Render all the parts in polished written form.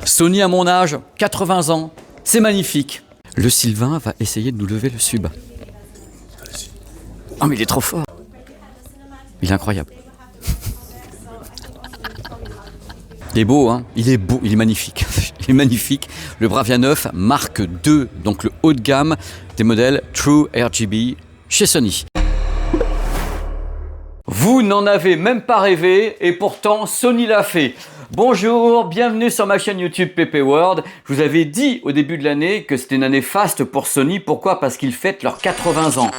Sony à mon âge, 80 ans, c'est magnifique. Le Sylvain va essayer de nous lever le sub. Oh mais il est trop fort. Il est incroyable. Il est beau, hein. Il est beau, il est magnifique. Il est magnifique. Le Bravia 9 Mark II, donc le haut de gamme des modèles True RGB chez Sony. Vous n'en avez même pas rêvé et pourtant Sony l'a fait. Bonjour, bienvenue sur ma chaîne YouTube PP World. Je vous avais dit au début de l'année que c'était une année faste pour Sony. Pourquoi? Parce qu'ils fêtent leurs 80 ans.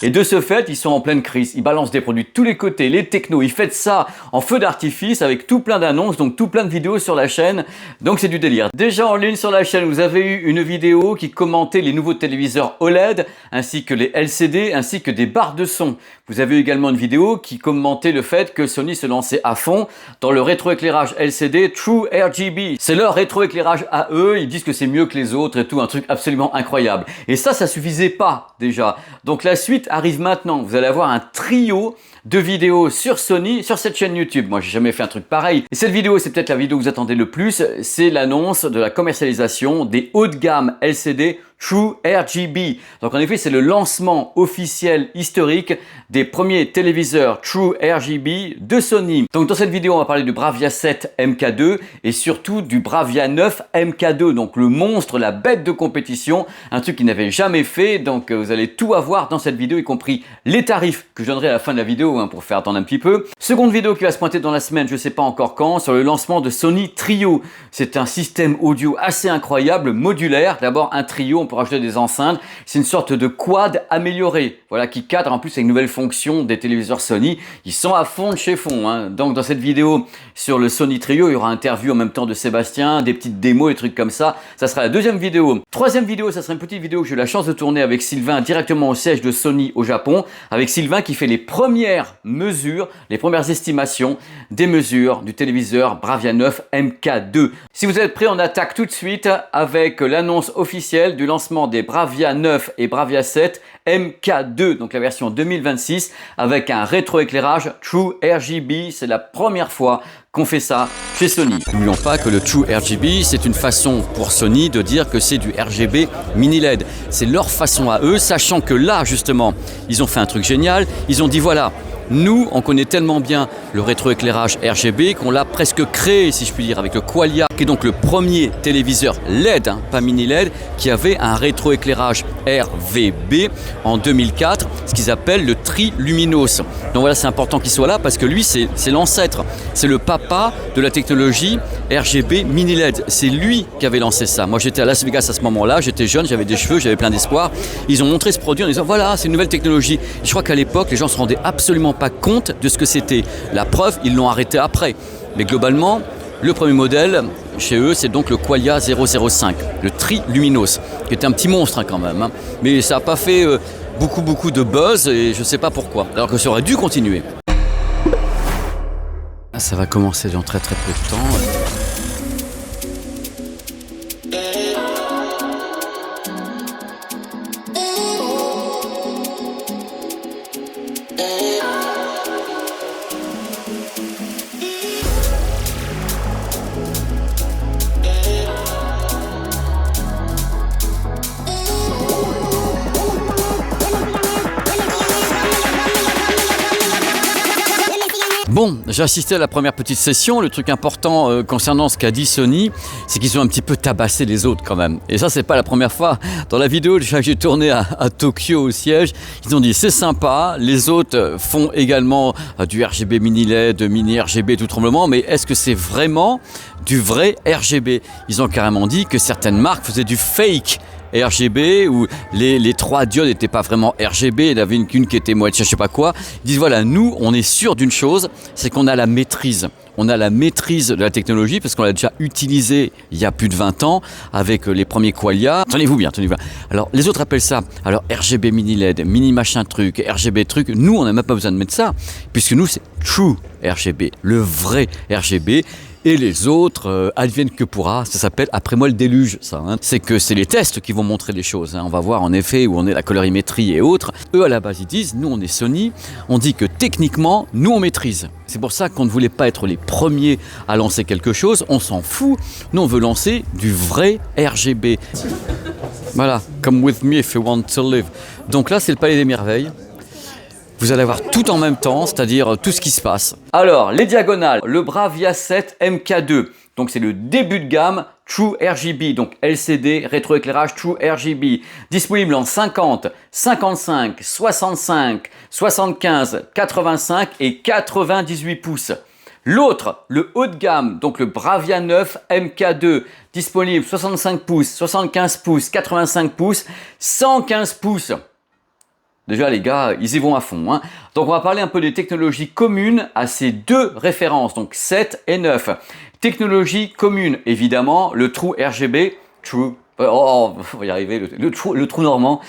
Et de ce fait, ils sont en pleine crise. Ils balancent des produits de tous les côtés, les technos. Ils fêtent ça en feu d'artifice avec tout plein d'annonces, donc tout plein de vidéos sur la chaîne. Donc c'est du délire. Déjà en ligne sur la chaîne, vous avez eu une vidéo qui commentait les nouveaux téléviseurs OLED, ainsi que les LCD, ainsi que des barres de son. Vous avez eu également une vidéo qui commentait le fait que Sony se lançait à fond dans le rétroéclairage LCD True RGB. C'est leur rétroéclairage à eux. Ils disent que c'est mieux que les autres et tout, un truc absolument incroyable. Et ça suffisait pas déjà. Donc la suite arrive maintenant. Vous allez avoir un trio de vidéos sur Sony, sur cette chaîne YouTube. Moi, j'ai jamais fait un truc pareil. Et cette vidéo, c'est peut-être la vidéo que vous attendez le plus. C'est l'annonce de la commercialisation des hauts de gamme LCD True RGB. Donc en effet, c'est le lancement officiel historique des premiers téléviseurs True RGB de Sony. Donc dans cette vidéo, on va parler du Bravia 7 MK2 et surtout du Bravia 9 MK2. Donc le monstre, la bête de compétition, un truc qu'ils n'avaient jamais fait. Donc vous allez tout avoir dans cette vidéo, y compris les tarifs que je donnerai à la fin de la vidéo pour faire attendre un petit peu. Seconde vidéo qui va se pointer dans la semaine, je sais pas encore quand, sur le lancement de Sony Trio. C'est un système audio assez incroyable, modulaire. D'abord un trio, on peut rajouter des enceintes. C'est une sorte de quad amélioré, voilà, qui cadre en plus avec une nouvelle fonction des téléviseurs Sony. Ils sont à fond de chez fond. Donc dans cette vidéo sur le Sony Trio, il y aura interview en même temps de Sébastien, des petites démos, des trucs comme ça. Ça sera la deuxième vidéo. Troisième vidéo, ça sera une petite vidéo que j'ai eu la chance de tourner avec Sylvain directement au siège de Sony au Japon, avec Sylvain qui fait les premières mesures, les premières estimations des mesures du téléviseur Bravia 9 MK2. Si vous êtes prêts, on attaque tout de suite avec l'annonce officielle du lancement des Bravia 9 et Bravia 7 MK2, donc la version 2026 avec un rétroéclairage True RGB. C'est la première fois qu'on fait ça chez Sony. N'oublions pas que le True RGB, c'est une façon pour Sony de dire que c'est du RGB mini LED. C'est leur façon à eux, sachant que là, justement, ils ont fait un truc génial. Ils ont dit voilà, nous, on connaît tellement bien le rétroéclairage RGB qu'on l'a presque créé, si je puis dire, avec le Qualia, qui est donc le premier téléviseur LED, pas mini LED, qui avait un rétroéclairage RVB en 2004, ce qu'ils appellent le Triluminos. Donc voilà, c'est important qu'il soit là parce que lui, c'est l'ancêtre, c'est le papa de la technologie RGB mini LED. C'est lui qui avait lancé ça. Moi, j'étais à Las Vegas à ce moment-là, j'étais jeune, j'avais des cheveux, j'avais plein d'espoir. Ils ont montré ce produit en disant voilà, c'est une nouvelle technologie. Et je crois qu'à l'époque, les gens se rendaient absolument pas compte de ce que c'était. La preuve, ils l'ont arrêté après. Mais globalement, le premier modèle chez eux, c'est donc le Qualia 005, le Triluminos, qui était un petit monstre quand même. Mais ça n'a pas fait beaucoup de buzz et je ne sais pas pourquoi. Alors que ça aurait dû continuer. Ça va commencer dans très peu de temps. Bon, j'ai assisté à la première petite session. Le truc important concernant ce qu'a dit Sony, c'est qu'ils ont un petit peu tabassé les autres quand même. Et ça, c'est pas la première fois. Dans la vidéo que j'ai tournée à Tokyo au siège, ils ont dit c'est sympa. Les autres font également du RGB mini LED, mini RGB, tout tremblement. Mais est-ce que c'est vraiment du vrai RGB? Ils ont carrément dit que certaines marques faisaient du fake RGB, où les trois diodes n'étaient pas vraiment RGB, il y avait une qui était moitié je sais pas quoi. Ils disent voilà, nous on est sûr d'une chose, c'est qu'on a la maîtrise. On a la maîtrise de la technologie parce qu'on l'a déjà utilisé il y a plus de 20 ans avec les premiers Qualia. Tenez-vous bien. Alors les autres appellent ça alors RGB mini LED, mini machin truc, RGB truc. Nous on n'a même pas besoin de mettre ça puisque nous c'est True RGB, le vrai RGB. Et les autres, adviennent que pourra, ça s'appelle après moi le déluge, ça. Hein. C'est que c'est les tests qui vont montrer les choses. Hein. On va voir en effet où on est la colorimétrie et autres. Eux à la base ils disent, nous on est Sony, on dit que techniquement, nous on maîtrise. C'est pour ça qu'on ne voulait pas être les premiers à lancer quelque chose, on s'en fout. Nous on veut lancer du vrai RGB. Voilà, come with me if you want to live. Donc là c'est le Palais des Merveilles. Vous allez avoir tout en même temps, c'est-à-dire tout ce qui se passe. Alors, les diagonales, le Bravia 7 MK2. Donc c'est le début de gamme True RGB, donc LCD, rétroéclairage True RGB. Disponible en 50, 55, 65, 75, 85 et 98 pouces. L'autre, le haut de gamme, donc le Bravia 9 MK2, disponible 65 pouces, 75 pouces, 85 pouces, 115 pouces. Déjà les gars, ils y vont à fond. Hein. Donc on va parler un peu des technologies communes à ces deux références, donc 7 et 9. Technologie commune, évidemment, le True RGB, True, on va y arriver, le trou normand,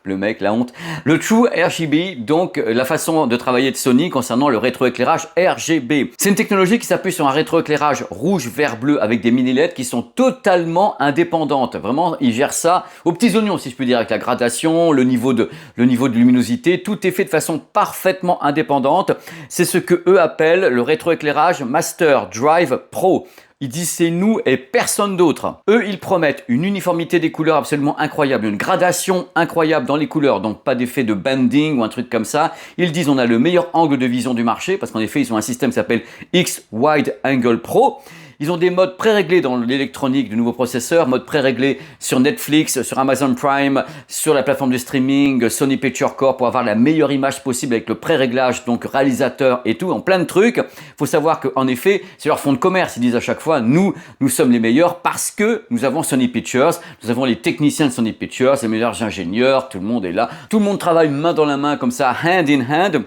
le mec, la honte. Le True RGB, donc la façon de travailler de Sony concernant le rétroéclairage RGB. C'est une technologie qui s'appuie sur un rétroéclairage rouge, vert, bleu avec des mini LED qui sont totalement indépendantes. Vraiment, ils gèrent ça aux petits oignons, si je peux dire, avec la gradation, le niveau de luminosité. Tout est fait de façon parfaitement indépendante. C'est ce que eux appellent le rétroéclairage Master Drive Pro. Ils disent c'est nous et personne d'autre. Eux, ils promettent une uniformité des couleurs absolument incroyable, une gradation incroyable dans les couleurs, donc pas d'effet de banding ou un truc comme ça. Ils disent on a le meilleur angle de vision du marché parce qu'en effet, ils ont un système qui s'appelle X Wide Angle Pro. Ils ont des modes préréglés dans l'électronique du nouveau processeur, mode préréglé sur Netflix, sur Amazon Prime, sur la plateforme de streaming Sony Picture Core pour avoir la meilleure image possible avec le préréglage, donc réalisateur et tout, en plein de trucs. Faut savoir qu'en effet, c'est leur fond de commerce. Ils disent à chaque fois, nous sommes les meilleurs parce que nous avons Sony Pictures, nous avons les techniciens de Sony Pictures, les meilleurs ingénieurs, tout le monde est là. Tout le monde travaille main dans la main comme ça, hand in hand,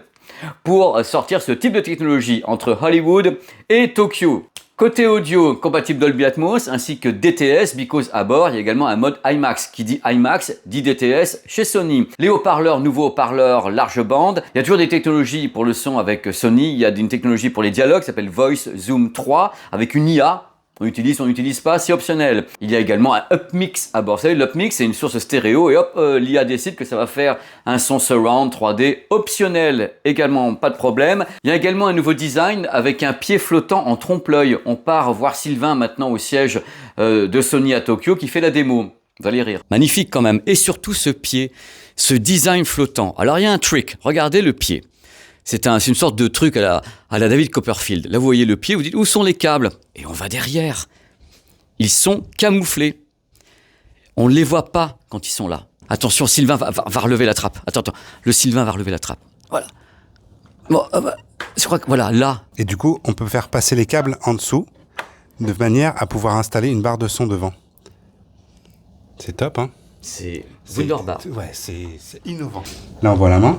pour sortir ce type de technologie entre Hollywood et Tokyo. Côté audio, compatible Dolby Atmos ainsi que DTS, because à bord, il y a également un mode IMAX. Qui dit IMAX, dit DTS chez Sony. Les haut-parleurs, nouveaux haut-parleurs large bande. Il y a toujours des technologies pour le son avec Sony. Il y a une technologie pour les dialogues, qui s'appelle Voice Zoom 3, avec une IA. On n'utilise pas, c'est optionnel. Il y a également un upmix à bord. Vous savez, l'upmix, c'est une source stéréo et hop, l'IA décide que ça va faire un son surround 3D optionnel. Également, pas de problème. Il y a également un nouveau design avec un pied flottant en trompe-l'œil. On part voir Sylvain maintenant au siège de Sony à Tokyo qui fait la démo. Vous allez rire. Magnifique quand même. Et surtout ce pied, ce design flottant. Alors il y a un trick. Regardez le pied. C'est une sorte de truc à la David Copperfield. Là, vous voyez le pied, vous dites, où sont les câbles? Et on va derrière. Ils sont camouflés. On ne les voit pas quand ils sont là. Attention, Sylvain va relever la trappe. Attends. Le Sylvain va relever la trappe. Voilà. Bon, je crois que, voilà, là. Et du coup, on peut faire passer les câbles en dessous, de manière à pouvoir installer une barre de son devant. C'est top, hein? C'est Wunderbar. Ouais, c'est innovant. Là, on voit la main.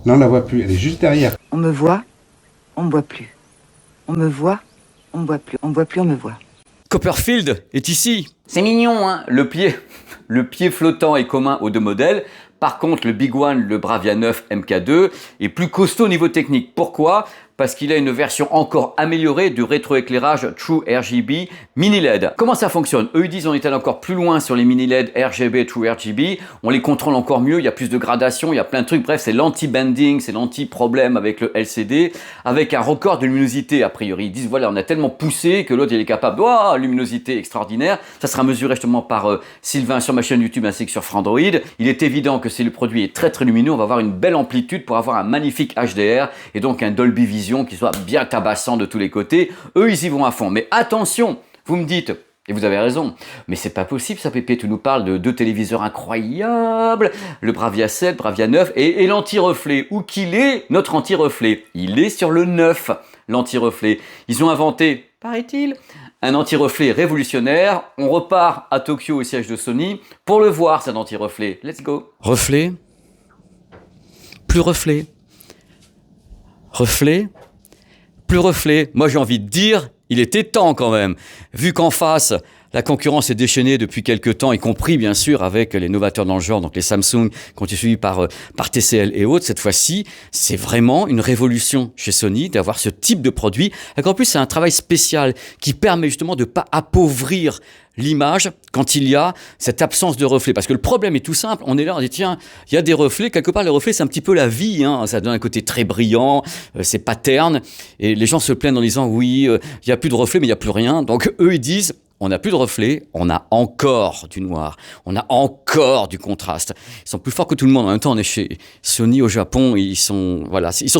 Là, on la voit plus, elle est juste derrière. On me voit, on me voit plus. On me voit, on me voit plus. On me voit plus, on me voit. Copperfield est ici. C'est mignon, hein? Le pied flottant est commun aux deux modèles. Par contre, le Big One, le Bravia 9 MK2, est plus costaud au niveau technique. Pourquoi? Parce qu'il a une version encore améliorée du rétroéclairage True RGB Mini LED. Comment ça fonctionne? Eux ils disent on est allé encore plus loin sur les mini LED RGB True RGB, on les contrôle encore mieux, il y a plus de gradation, il y a plein de trucs, bref c'est l'anti-banding, c'est l'anti-problème avec le LCD, avec un record de luminosité a priori. Ils disent voilà on a tellement poussé que l'autre il est capable, oh luminosité extraordinaire, ça sera mesuré justement par Sylvain sur ma chaîne YouTube ainsi que sur Frandroid. Il est évident que si le produit est très très lumineux, on va avoir une belle amplitude pour avoir un magnifique HDR et donc un Dolby Vision qui soit bien tabassant de tous les côtés. Eux, ils y vont à fond. Mais attention, vous me dites, et vous avez raison, mais c'est pas possible ça, Pépé. Tu nous parles de deux téléviseurs incroyables, le Bravia 7, Bravia 9 et l'anti-reflet. Où qu'il est, notre anti-reflet? Il est sur le 9, l'anti-reflet. Ils ont inventé, paraît-il, un anti-reflet révolutionnaire. On repart à Tokyo au siège de Sony pour le voir, cet anti-reflet. Let's go. Reflet, plus reflet. Reflet, plus reflet. Moi j'ai envie de dire, il était temps quand même. Vu qu'en face, La concurrence est déchaînée depuis quelques temps, y compris bien sûr avec les novateurs dans le genre, donc les Samsung, qui ont été suivis par TCL et autres. Cette fois-ci, c'est vraiment une révolution chez Sony d'avoir ce type de produit. Et en plus, c'est un travail spécial qui permet justement de ne pas appauvrir l'image quand il y a cette absence de reflet. Parce que le problème est tout simple, on est là, on dit tiens, il y a des reflets, quelque part les reflets c'est un petit peu la vie, hein. Ça donne un côté très brillant, c'est pas terne, et les gens se plaignent en disant oui, il n'y a plus de reflets mais il n'y a plus rien. Donc eux ils disent on n'a plus de reflets, on a encore du noir, on a encore du contraste. Ils sont plus forts que tout le monde. En même temps, on est chez Sony au Japon, ils sont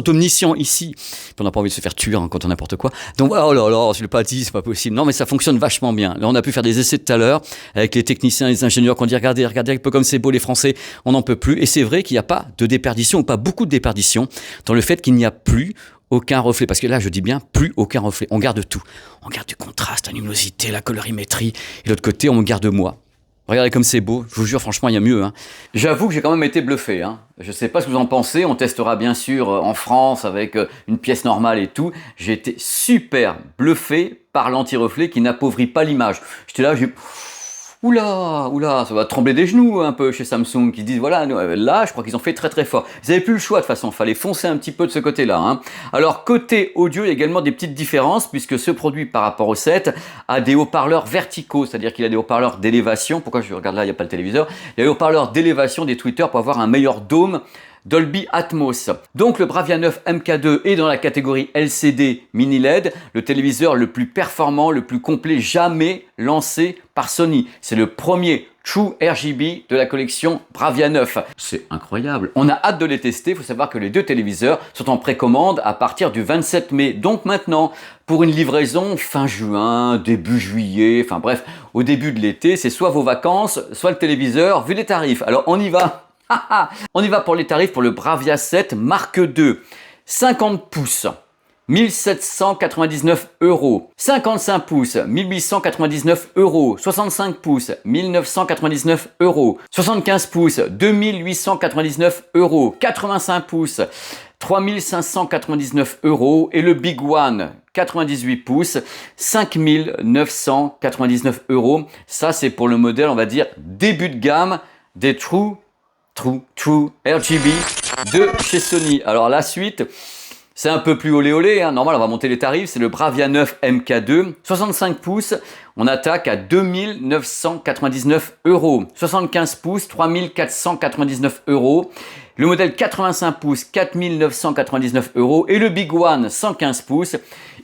omniscients ici. Puis on n'a pas envie de se faire tuer hein, quand on n'importe quoi. Donc voilà, oh là là, je l'ai pas dit, c'est pas possible. Non, mais ça fonctionne vachement bien. Là, on a pu faire des essais tout à l'heure avec les techniciens et les ingénieurs qui ont dit regardez, un peu comme c'est beau les Français, on n'en peut plus. Et c'est vrai qu'il n'y a pas de déperdition, ou pas beaucoup de déperdition, dans le fait qu'il n'y a plus aucun reflet, parce que là je dis bien plus aucun reflet, on garde tout, on garde du contraste, la luminosité, la colorimétrie, et de l'autre côté on garde moi. Regardez comme c'est beau, je vous jure franchement il y a mieux. Hein. J'avoue que j'ai quand même été bluffé, hein. Je sais pas ce que vous en pensez, on testera bien sûr en France avec une pièce normale et tout. J'ai été super bluffé par l'anti-reflet qui n'appauvrit pas l'image. J'étais là, Oula, ça va trembler des genoux un peu chez Samsung, qui disent voilà, là je crois qu'ils ont fait très très fort. Ils n'avaient plus le choix de toute façon, il fallait foncer un petit peu de ce côté-là. Hein. Alors côté audio, il y a également des petites différences, puisque ce produit par rapport au 7 a des haut-parleurs verticaux, c'est-à-dire qu'il a des haut-parleurs d'élévation. Pourquoi je regarde là, il n'y a pas le téléviseur. Il y a des haut-parleurs d'élévation des tweeters pour avoir un meilleur dôme Dolby Atmos. Donc le Bravia 9 MK2 est dans la catégorie LCD mini LED, le téléviseur le plus performant, le plus complet jamais lancé par Sony. C'est le premier True RGB de la collection Bravia 9. C'est incroyable. On a hâte de les tester. Il faut savoir que les deux téléviseurs sont en précommande à partir du 27 mai. Donc maintenant, pour une livraison fin juin, début juillet, enfin bref, au début de l'été, c'est soit vos vacances, soit le téléviseur, vu les tarifs. Alors on y va. On y va pour les tarifs pour le Bravia 7 Mark II. 50 pouces, 1799 €. 55 pouces, 1899 €. 65 pouces, 1999 €. 75 pouces, 2899 €. 85 pouces, 3599 €. Et le Big One, 98 pouces, 5999 €. Ça, c'est pour le modèle, on va dire, début de gamme des True RGB de chez Sony. Alors la suite, c'est un peu plus olé, hein. Normal, on va monter les tarifs. C'est le Bravia 9 MK2, 65 pouces. On attaque à 2999 €. 75 pouces, 3499 €. Le modèle 85 pouces, 4999 €. Et le Big One, 115 pouces,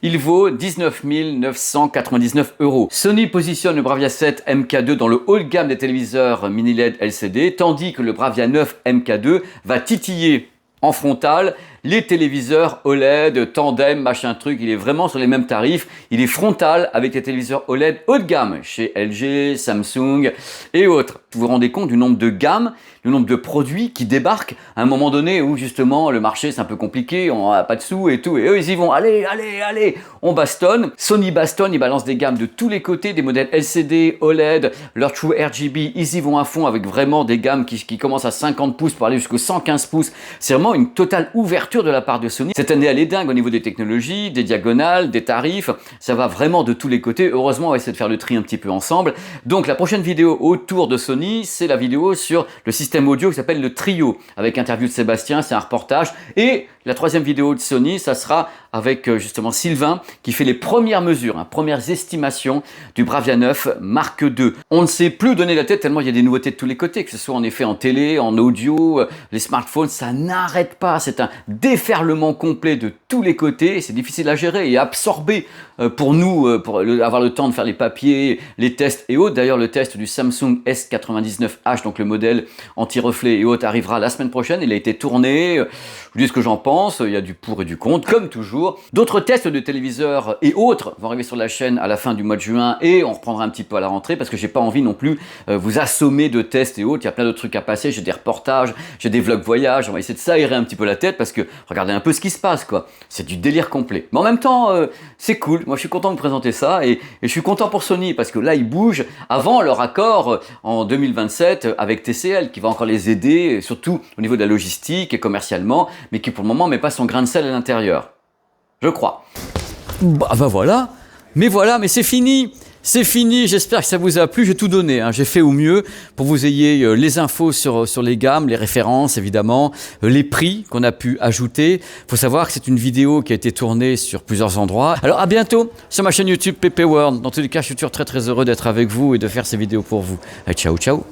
il vaut 19 999 €. Sony positionne le Bravia 7 MK2 dans le haut de gamme des téléviseurs mini LED LCD, tandis que le Bravia 9 MK2 va titiller en frontal les téléviseurs OLED, tandem, machin truc. Il est vraiment sur les mêmes tarifs. Il est frontal avec les téléviseurs OLED haut de gamme chez LG, Samsung et autres. Vous vous rendez compte du nombre de gammes, du nombre de produits qui débarquent à un moment donné où justement le marché c'est un peu compliqué, on n'a pas de sous et tout. Et eux ils y vont, allez, on bastonne. Sony bastonne, ils balancent des gammes de tous les côtés, des modèles LCD, OLED, leur True RGB, ils y vont à fond avec vraiment des gammes qui commencent à 50 pouces pour aller jusqu'aux 115 pouces. C'est vraiment une totale ouverture de la part de Sony. Cette année, elle est dingue au niveau des technologies, des diagonales, des tarifs. Ça va vraiment de tous les côtés. Heureusement, on va essayer de faire le tri un petit peu ensemble. Donc, la prochaine vidéo autour de Sony, c'est la vidéo sur le système audio qui s'appelle le Trio, avec interview de Sébastien, c'est un reportage. Et la troisième vidéo de Sony, ça sera avec justement Sylvain qui fait les premières mesures, hein, premières estimations du Bravia 9 Mark II. On ne sait plus donner la tête tellement il y a des nouveautés de tous les côtés, que ce soit en effet en télé, en audio, les smartphones, ça n'arrête pas. C'est un déferlement complet de tous les côtés et c'est difficile à gérer et à absorber pour nous, pour avoir le temps de faire les papiers, les tests et autres. D'ailleurs, le test du Samsung S99H, donc le modèle anti-reflet et autres, arrivera la semaine prochaine. Il a été tourné, je vous dis ce que j'en pense, il y a du pour et du contre, comme toujours. D'autres tests de téléviseurs et autres vont arriver sur la chaîne à la fin du mois de juin et on reprendra un petit peu à la rentrée parce que j'ai pas envie non plus vous assommer de tests et autres. Il y a plein de trucs à passer, j'ai des reportages, j'ai des vlogs voyages, on va essayer de s'aérer un petit peu la tête parce que regardez un peu ce qui se passe quoi. C'est du délire complet. Mais en même temps, c'est cool. Moi je suis content de vous présenter ça et je suis content pour Sony parce que là ils bougent avant leur accord en 2027 avec TCL qui va encore les aider, surtout au niveau de la logistique et commercialement, mais qui pour le moment met pas son grain de sel à l'intérieur. Je crois. Bah voilà, mais c'est fini. C'est fini, j'espère que ça vous a plu, j'ai tout donné, hein. J'ai fait au mieux pour que vous ayez les infos sur les gammes, les références évidemment, les prix qu'on a pu ajouter. Il faut savoir que c'est une vidéo qui a été tournée sur plusieurs endroits. Alors à bientôt sur ma chaîne YouTube PP World. Dans tous les cas, je suis toujours très heureux d'être avec vous et de faire ces vidéos pour vous. Allez, ciao ciao.